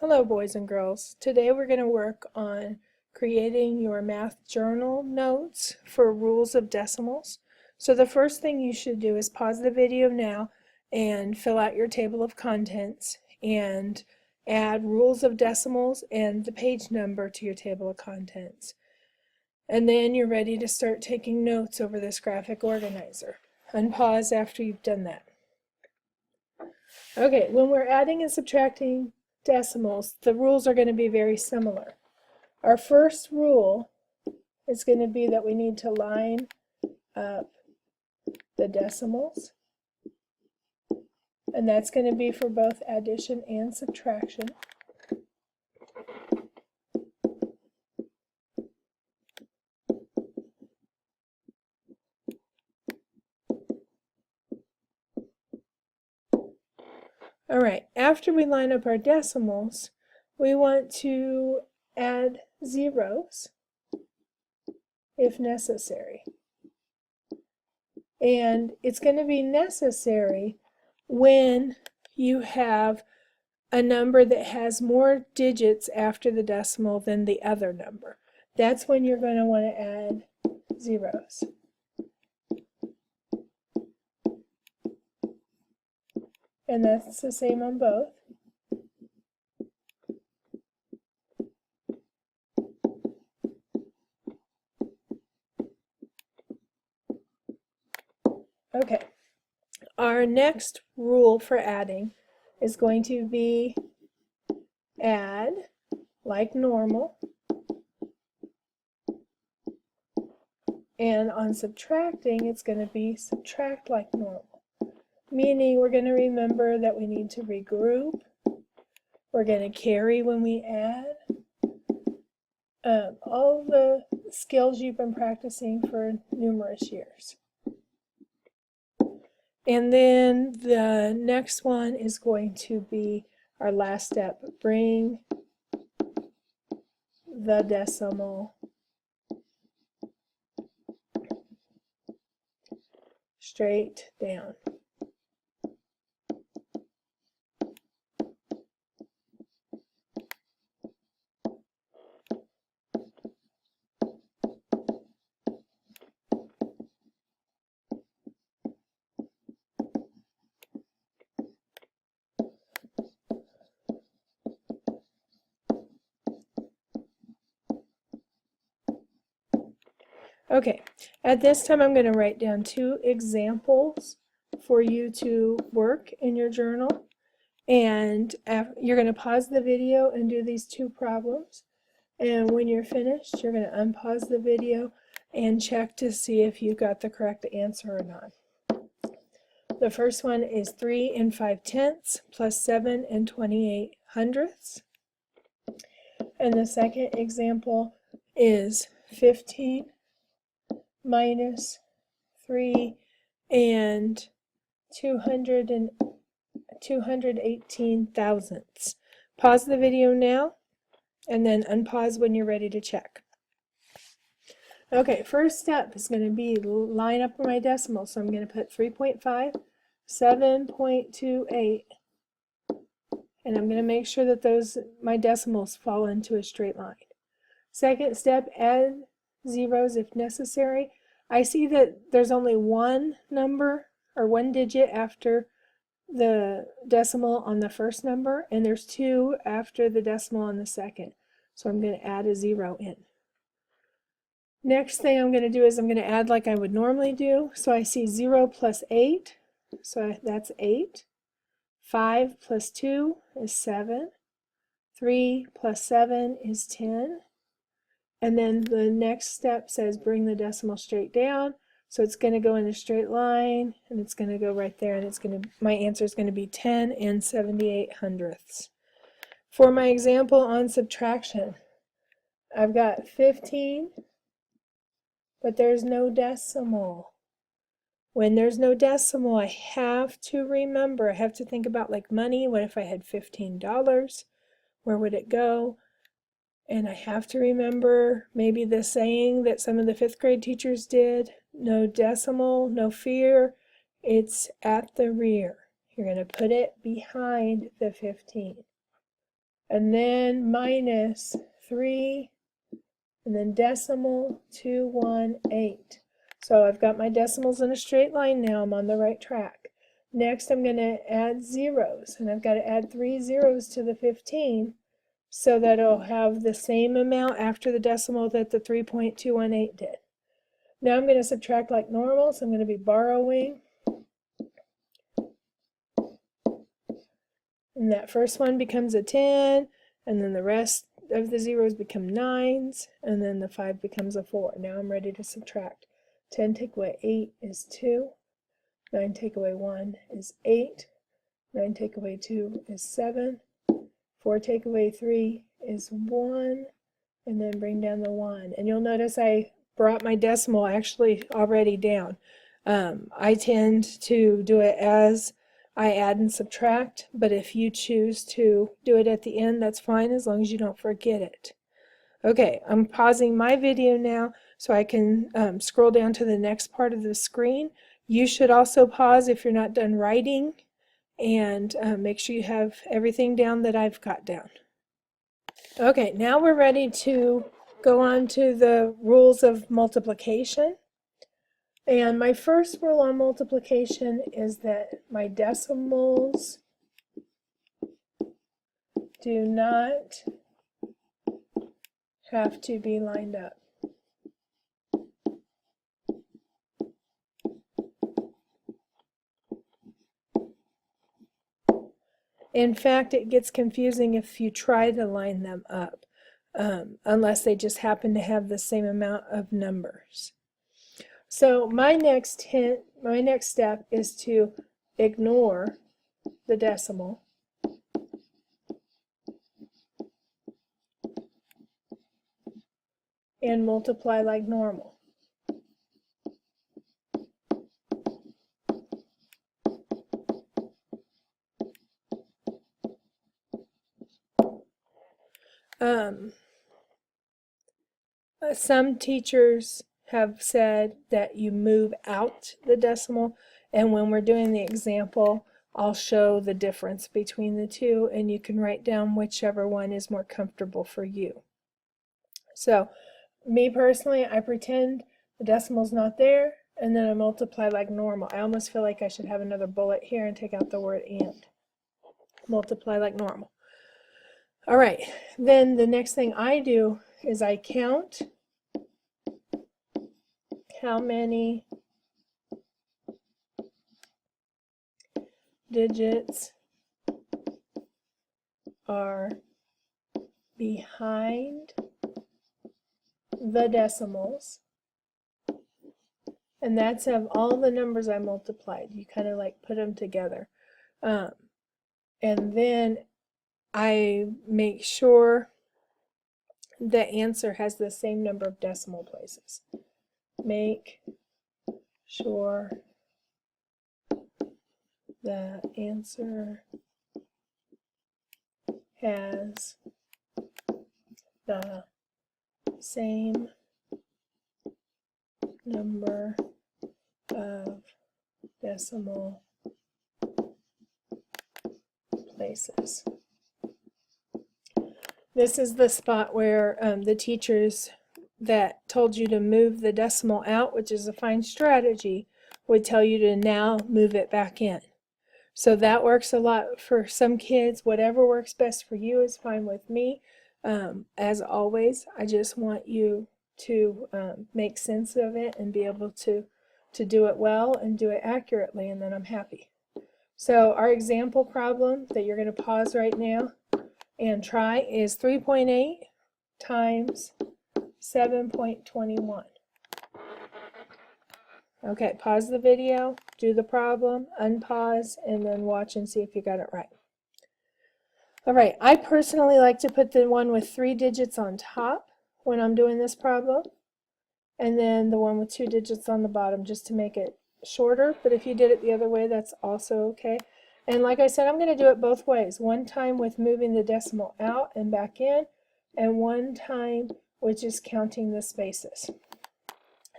Hello boys and girls. Today we're going to work on creating your math journal notes for rules of decimals. So the first thing you should do is pause the video now and fill out your table of contents and add rules of decimals and the page number to your table of contents. And then you're ready to start taking notes over this graphic organizer. Unpause after you've done that. Okay, when we're adding and subtracting decimals, the rules are going to be very similar. Our first rule is going to be that we need to line up the decimals, and that's going to be for both addition and subtraction. All right, after we line up our decimals, we want to add zeros if necessary. And it's going to be necessary when you have a number that has more digits after the decimal than the other number. That's when you're going to want to add zeros. And that's the same on both. Okay, our next rule for adding is going to be add like normal, and on subtracting it's going to be subtract like normal, meaning we're going to remember that we need to regroup, we're going to carry when we add, all the skills you've been practicing for numerous years. And then the next one is going to be our last step, bring the decimal straight down. Okay, at this time I'm going to write down 2 examples for you to work in your journal, and you're going to pause the video and do these 2 problems, and when you're finished you're going to unpause the video and check to see if you got the correct answer or not. The first one is 3 5/10 plus 7 28/100. And the second example is 15 minus 3 and 218 thousandths. Pause the video now and then unpause when you're ready to check. Okay, first step is going to be line up my decimals. So I'm going to put 3.5, 7.28, and I'm going to make sure that my decimals fall into a straight line. Second step, add zeros if necessary. I see that there's only one number or one digit after the decimal on the first number, and there's 2 after the decimal on the second. So I'm going to add a 0 in. Next thing I'm going to do is I'm going to add like I would normally do. So I see 0 plus 8, so that's 8. 5 plus 2 is 7. 3 plus 7 is 10. And then the next step says bring the decimal straight down. So it's going to go in a straight line, and it's going to go right there, and it's going to, my answer is going to be 10 78/100. For my example on subtraction, I've got 15, but there's no decimal. When there's no decimal, I have to remember, I have to think about like money. What if I had $15? Where would it go? And I have to remember maybe the saying that some of the 5th grade teachers did, no decimal, no fear, it's at the rear. You're going to put it behind the 15. and then minus 3, and then decimal 218. So I've got my decimals in a straight line now. I'm on the right track. Next, I'm going to add zeros, and I've got to add 3 zeros to the 15 so that it'll have the same amount after the decimal that the 3.218 did. Now I'm going to subtract like normal, so I'm going to be borrowing. And that first one becomes a 10, and then the rest of the zeros become 9s, and then the 5 becomes a 4. Now I'm ready to subtract. 10 take away 8 is 2. 9 take away 1 is 8. 9 take away 2 is 7. 4 take away 3 is 1. And then bring down the 1. And you'll notice I brought my decimal actually already down. I tend to do it as I add and subtract, but if you choose to do it at the end, that's fine as long as you don't forget it. Okay, I'm pausing my video now so I can scroll down to the next part of the screen. You should also pause if you're not done writing, and make sure you have everything down that I've got down. Okay, now we're ready to go on to the rules of multiplication. And my first rule on multiplication is that my decimals do not have to be lined up. In fact, it gets confusing if you try to line them up, unless they just happen to have the same amount of numbers. So my next step is to ignore the decimal and multiply like normal. Some teachers have said that you move out the decimal, and when we're doing the example, I'll show the difference between the two, and you can write down whichever one is more comfortable for you. So, me personally, I pretend the decimal's not there, and then I multiply like normal. I almost feel like I should have another bullet here and take out the word and. Multiply like normal. All right, then the next thing I do is I count how many digits are behind the decimals, and that's of all the numbers I multiplied. You kind of like put them together, and then I make sure the answer has the same number of decimal places. Make sure the answer has the same number of decimal places. This is the spot where the teachers that told you to move the decimal out, which is a fine strategy, would tell you to now move it back in. So that works a lot for some kids. Whatever works best for you is fine with me. As always, I just want you to make sense of it and be able to do it well and do it accurately, and then I'm happy. So our example problem that you're going to pause right now and try is 3.8 times 7.21. Okay, pause the video, do the problem, unpause, and then watch and see if you got it right. All right, I personally like to put the one with 3 digits on top when I'm doing this problem, and then the one with 2 digits on the bottom just to make it shorter, but if you did it the other way, that's also okay. And like I said, I'm going to do it both ways. One time with moving the decimal out and back in, and one time with just counting the spaces.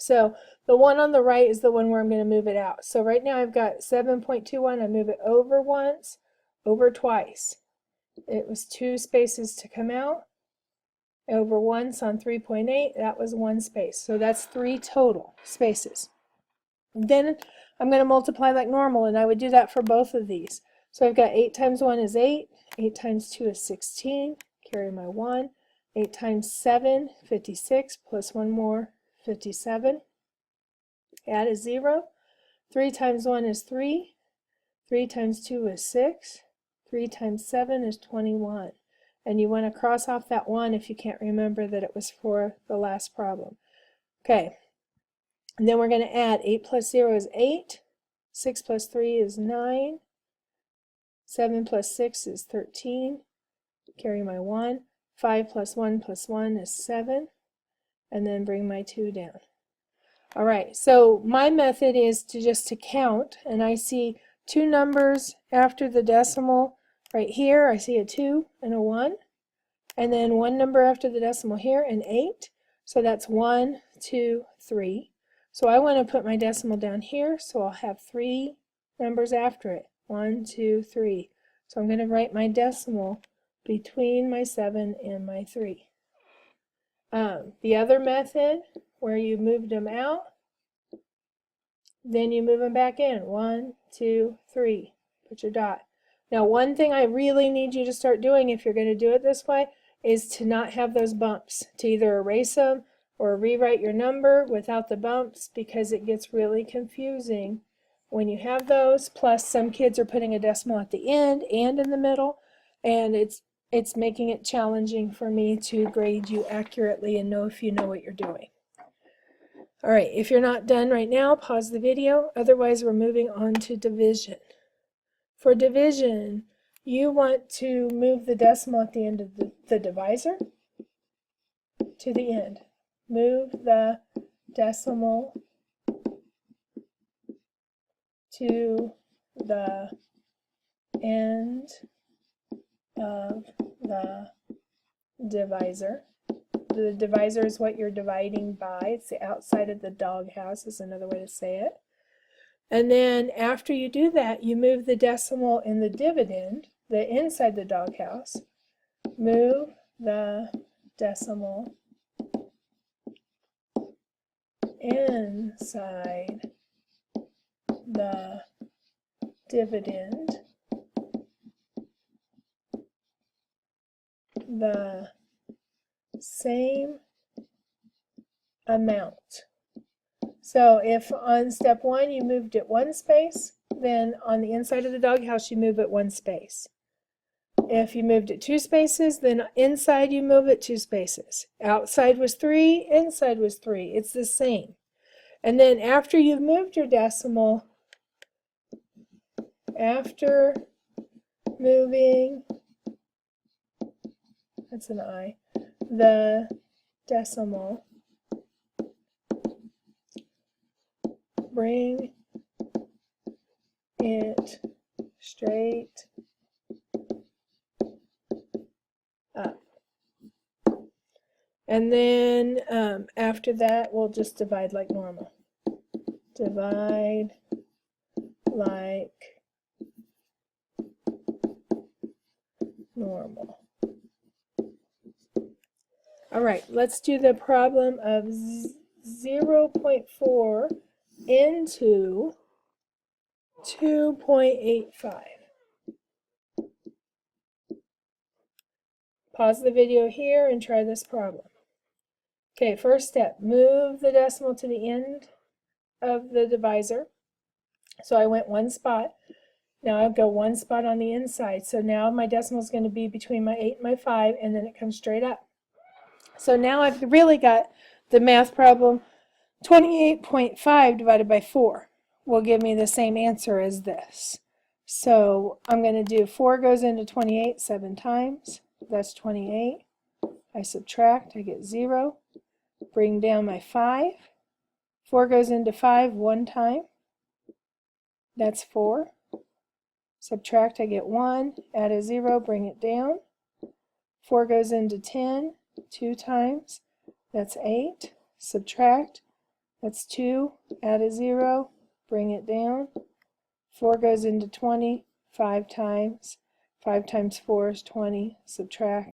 So the one on the right is the one where I'm going to move it out. So right now I've got 7.21. I move it over once, over twice. It was 2 spaces to come out. Over 1, so on 3.8, that was 1 space. So that's 3 total spaces. Then I'm going to multiply like normal, and I would do that for both of these. So I've got 8 times 1 is 8, 8 times 2 is 16, carry my 1, 8 times 7, 56, plus 1 more, 57, add a 0, 3 times 1 is 3, 3 times 2 is 6, 3 times 7 is 21. And you want to cross off that 1 if you can't remember that it was for the last problem. Okay, and then we're going to add 8 plus 0 is 8, 6 plus 3 is 9, 7 plus 6 is 13, carry my 1, 5 plus 1 is 7, and then bring my 2 down. All right, so my method is to count, and I see 2 numbers after the decimal. Right here, I see a 2 and a 1, and then 1 number after the decimal here, an 8. So that's 1, 2, 3. So I want to put my decimal down here, so I'll have 3 numbers after it. 1, 2, 3. So I'm going to write my decimal between my 7 and my 3. The other method, where you moved them out, then you move them back in. 1, 2, 3. Put your dot. Now, one thing I really need you to start doing if you're going to do it this way is to not have those bumps, to either erase them or rewrite your number without the bumps, because it gets really confusing when you have those. Plus, some kids are putting a decimal at the end and in the middle, and it's making it challenging for me to grade you accurately and know if you know what you're doing. All right, if you're not done right now, pause the video. Otherwise, we're moving on to division. For division, you want to move the decimal at the end of the divisor to the end. Move the decimal to the end of the divisor. The divisor is what you're dividing by. It's the outside of the doghouse is another way to say it. And then after you do that, you move the decimal in the dividend, the inside the doghouse. Move the decimal inside the dividend the same amount. So if on step 1 you moved it 1 space, then on the inside of the doghouse you move it 1 space. If you moved it 2 spaces, then inside you move it 2 spaces. Outside was 3, inside was 3. It's the same. And then after you've moved your decimal, after moving, that's an I, the decimal, bring it straight up. And then after that, we'll just divide like normal. Divide like normal. All right, let's do the problem of 0.4 into 2.85. Pause the video here and try this problem. Okay, first step, move the decimal to the end of the divisor. So I went 1 spot. Now I'll go 1 spot on the inside. So now my decimal is going to be between my 8 and my 5, and then it comes straight up. So now I've really got the math problem. 28.5 divided by 4 will give me the same answer as this. So I'm going to do 4 goes into 28 7 times. That's 28. I subtract, I get 0. Bring down my 5. 4 goes into 5 1 time. That's 4. Subtract, I get 1. Add a 0, bring it down. 4 goes into 10 2 times. That's 8. Subtract, that's 2. Add a 0, bring it down. 4 goes into 20 5 times. 5 times 4 is 20. Subtract